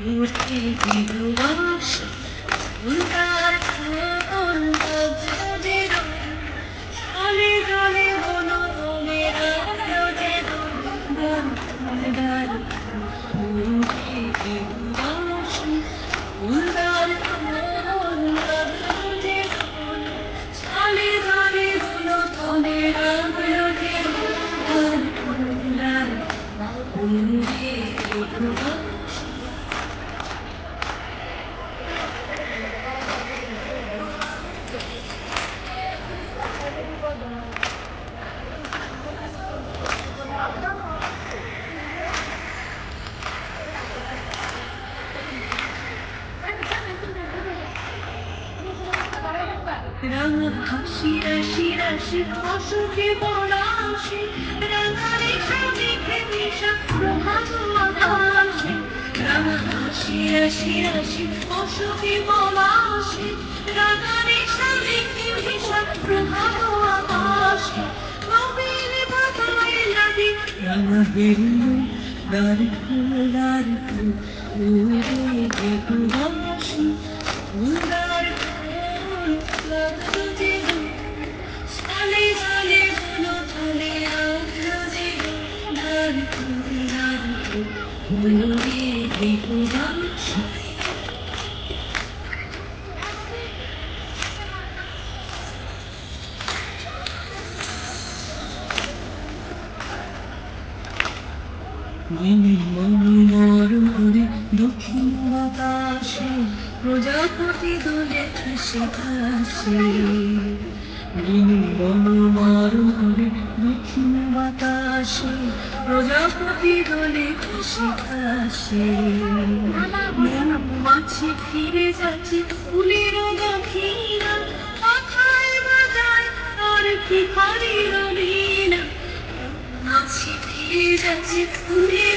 উড়ে দিলবাস উল্টার খবর বাজে গলে গলে বলো তোমার রোজে গান গান উড়ে দিলবাস উল্টার খবর বাজে গলে গলে বলো তোমার রোজে গান গান উড়ে দিলবাস রাঙা হাসি রাশি রাশি অসুখে বলাসি রাঙারে সাজিকে মিশা প্রভাত আকাশে রাঙা হাসি রাশি রাশি অসুখে বলাসি রাঙারে সাজিকে মিশা প্রভাত আকাশে নবীন বাতায় লাগে রাঙা বেরু দার ফুল উড়ে যেতু বাসি উড়ার সালে সালে বলো চলে আফরোজে গান গান উড়ে দেখো বাসি মনোমর করে দক্ষিণ বাতাসে প্রজাপতি দোলে ভেসে ভাসে মনোমর করে দক্ষিণ বাতাসে প্রজাপতি দোলে ভেসে ভাসে মৌমাছি ফিরে যাচ্ছে ফুলের দক্ষিণা মাথায় বাজায় আর কি হারিয়ে না মাছি ফিরে যাচ্ছে ফুলের